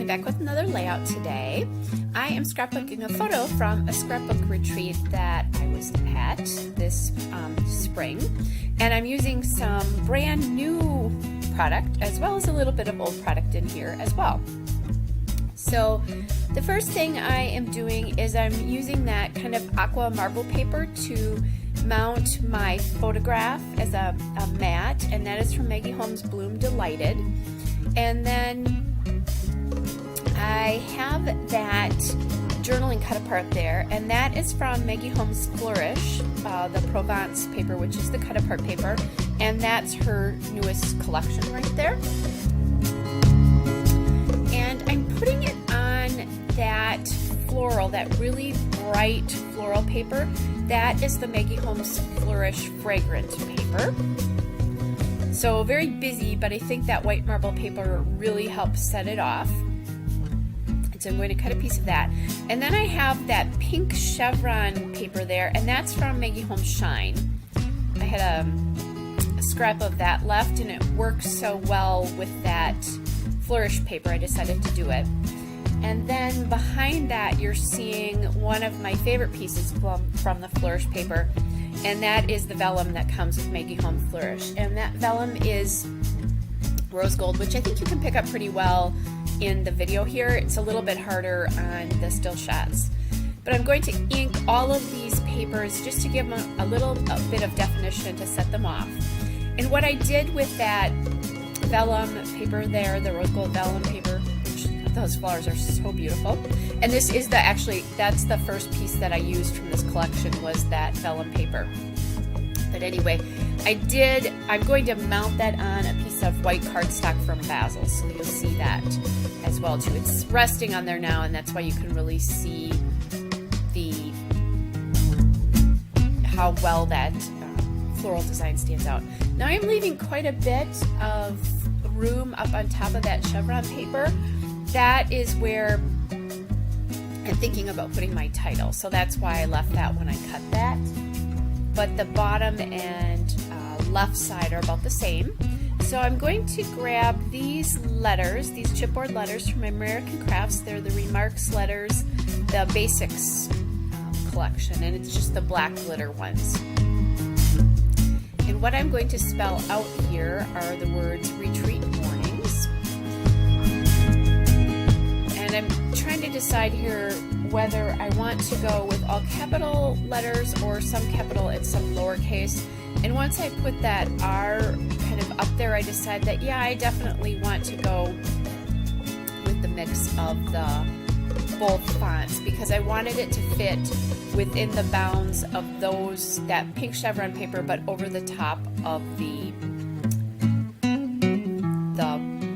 back with another layout today. I am scrapbooking a photo from a scrapbook retreat that I was at this spring, and I'm using some brand new product as well as a little bit of old product in here as well. So the first thing I am doing is I'm using that kind of aqua marble paper to mount my photograph as a mat, and that is from Maggie Holmes' Bloom Delighted. And then I have that journaling cut apart there, and that is from Maggie Holmes' Flourish, the Provence paper, which is the cut apart paper, and that's her newest collection right there. And I'm putting it on that floral, that really bright floral paper. That is the Maggie Holmes Flourish fragrant paper. So very busy, but I think that white marble paper really helps set it off. And so I'm going to cut a piece of that. And then I have that pink chevron paper there, and that's from Maggie Holmes Shine. I had a scrap of that left, and it works so well with that Flourish paper, I decided to do it. And then behind that, you're seeing one of my favorite pieces from the Flourish paper, and that is the vellum that comes with Maggie Holmes Flourish. And that vellum is rose gold, which I think you can pick up pretty well in the video here. It's a little bit harder on the still shots. But I'm going to ink all of these papers just to give them a bit of definition to set them off. And what I did with that vellum paper there, the rose gold vellum paper, those flowers are so beautiful. And this is that's the first piece that I used from this collection, was that vellum paper. But anyway, I'm going to mount that on a piece of white cardstock from Basil, so you'll see that as well too. It's resting on there now, and that's why you can really see how well that floral design stands out. Now I'm leaving quite a bit of room up on top of that chevron paper. That is where I'm thinking about putting my title, so that's why I left that when I cut that. But the bottom and left side are about the same. So I'm going to grab these letters, these chipboard letters from American Crafts. They're the Remarks letters, the Basics collection, and it's just the black glitter ones. And what I'm going to spell out here are the words retreat mornings. And I'm trying to decide here whether I want to go with all capital letters or some capital and some lowercase. And once I put that R kind of up there, I decide that, yeah, I definitely want to go with the mix of both fonts, because I wanted it to fit within the bounds of that pink chevron paper, but over the top of the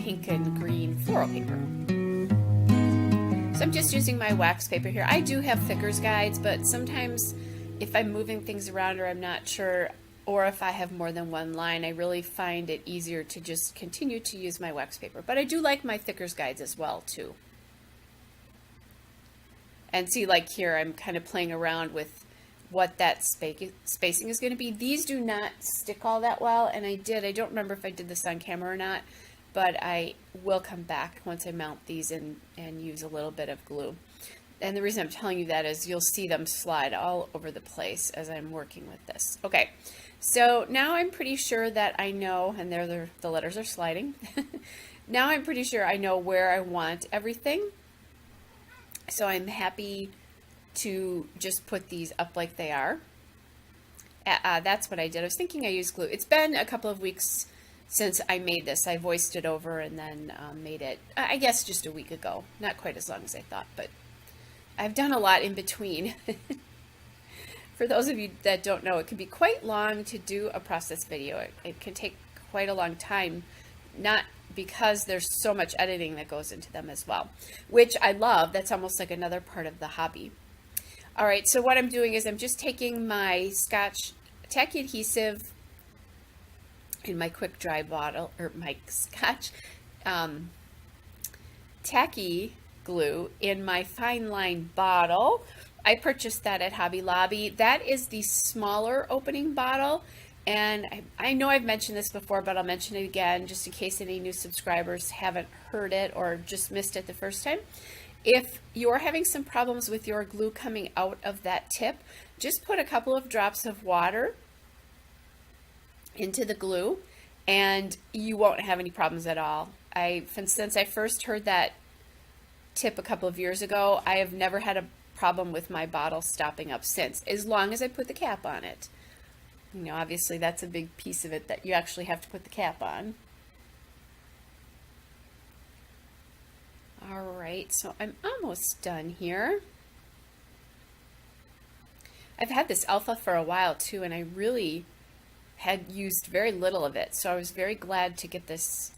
pink and green floral paper. So I'm just using my wax paper here. I do have thickers guides, but sometimes if I'm moving things around or I'm not sure, or if I have more than one line, I really find it easier to just continue to use my wax paper. But I do like my thickers guides as well too. And see, like here, I'm kind of playing around with what that spacing is going to be. These do not stick all that well, and I don't remember if I did this on camera or not, but I will come back once I mount these and use a little bit of glue. And the reason I'm telling you that is you'll see them slide all over the place as I'm working with this. Okay, so now I'm pretty sure that I know, and there the letters are sliding. Now I'm pretty sure I know where I want everything. So I'm happy to just put these up like they are. That's what I did. I was thinking I used glue. It's been a couple of weeks since I made this. I voiced it over and then made it, I guess, just a week ago. Not quite as long as I thought, but I've done a lot in between. For those of you that don't know, it can be quite long to do a process video. It can take quite a long time, not because there's so much editing that goes into them as well, which I love. That's almost like another part of the hobby. All right, so what I'm doing is I'm just taking my Scotch tacky adhesive in my quick dry bottle, or my Scotch tacky glue in my fine line bottle. I purchased that at Hobby Lobby. That is the smaller opening bottle, And I know I've mentioned this before, but I'll mention it again just in case any new subscribers haven't heard it or just missed it the first time. If you're having some problems with your glue coming out of that tip, just put a couple of drops of water into the glue and you won't have any problems at all. Since I first heard that tip a couple of years ago, I have never had a problem with my bottle stopping up since, as long as I put the cap on it. You know, obviously that's a big piece of it, that you actually have to put the cap on. All right, so I'm almost done here. I've had this alpha for a while too, and I really had used very little of it, so I was very glad to get this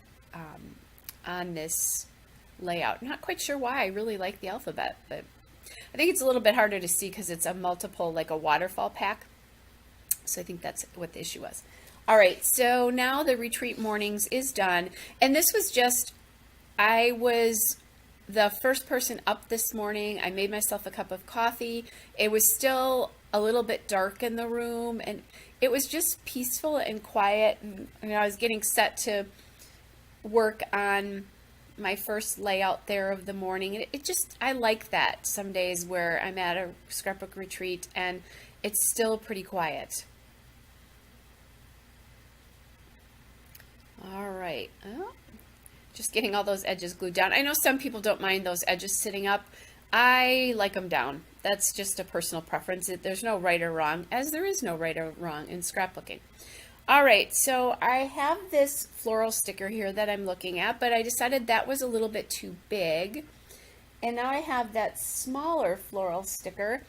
on this layout. Not quite sure why. I really like the alphabet, but I think it's a little bit harder to see because it's a multiple, like a waterfall pack. So I think that's what the issue was. All right, so now the retreat mornings is done. And this was just, I was the first person up this morning. I made myself a cup of coffee. It was still a little bit dark in the room, and it was just peaceful and quiet. And I was getting set to work on my first layout there of the morning. It just, I like that some days where I'm at a scrapbook retreat and it's still pretty quiet. All right, just getting all those edges glued down. I know some people don't mind those edges sitting up. I like them down. That's just a personal preference. There's no right or wrong, as there is no right or wrong in scrapbooking. All right, so I have this floral sticker here that I'm looking at, but I decided that was a little bit too big. And now I have that smaller floral sticker.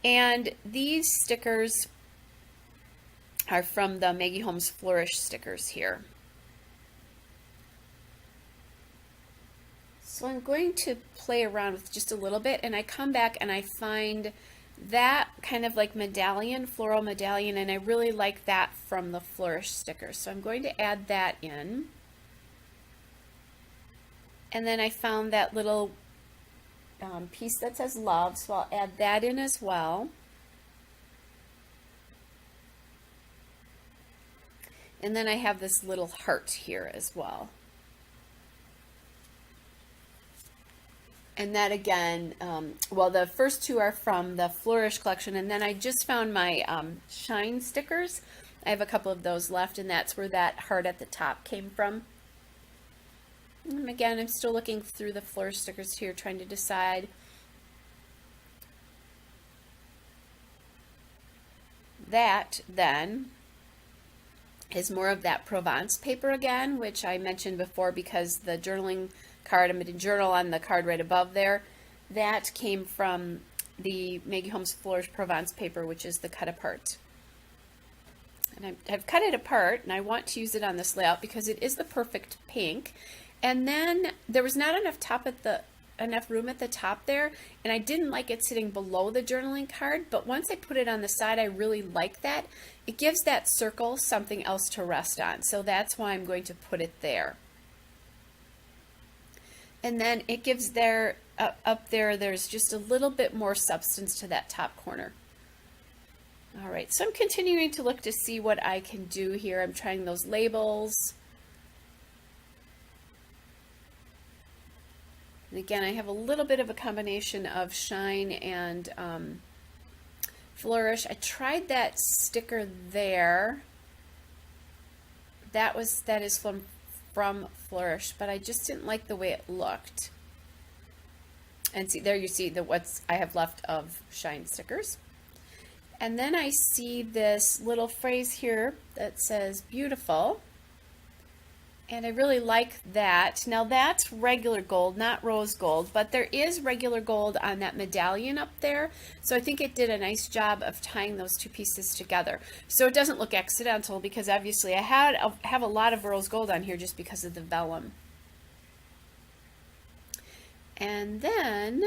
And these stickers are from the Maggie Holmes Flourish stickers here. So I'm going to play around with just a little bit, and I come back and I find that kind of like medallion, floral medallion, and I really like that from the Flourish sticker. So I'm going to add that in. And then I found that little piece that says love, so I'll add that in as well. And then I have this little heart here as well. And that again, well, the first two are from the Flourish collection, and then I just found my Shine stickers. I have a couple of those left, and that's where that heart at the top came from. And again, I'm still looking through the Flourish stickers here, trying to decide. That then is more of that Provence paper again, which I mentioned before because the journaling card, I'm going to journal on the card right above there. That came from the Maggie Holmes Flourish Provence paper, which is the cut apart. And I've cut it apart, and I want to use it on this layout because it is the perfect pink. And then there was not enough room at the top there, and I didn't like it sitting below the journaling card, but once I put it on the side, I really like that. It gives that circle something else to rest on, so that's why I'm going to put it there. And then it gives there, up there, there's just a little bit more substance to that top corner. All right, so I'm continuing to look to see what I can do here. I'm trying those labels. And again, I have a little bit of a combination of Shine and Flourish. I tried that sticker there. That is from Flourish, but I just didn't like the way it looked. And see, there you see what I have left of Shine stickers. And then I see this little phrase here that says beautiful. And I really like that. Now that's regular gold, not rose gold, but there is regular gold on that medallion up there. So I think it did a nice job of tying those two pieces together. So it doesn't look accidental because obviously I have a lot of rose gold on here just because of the vellum. And then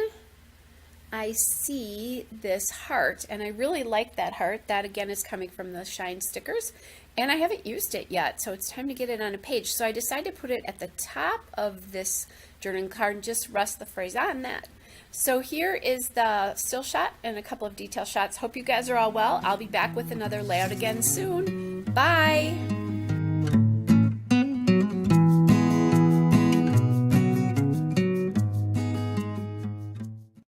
I see this heart, and I really like that heart. That again is coming from the Shine stickers, and I haven't used it yet, so it's time to get it on a page. So I decided to put it at the top of this journaling card and just rest the phrase on that. So here is the still shot and a couple of detail shots. Hope you guys are all well. I'll be back with another layout again soon. Bye!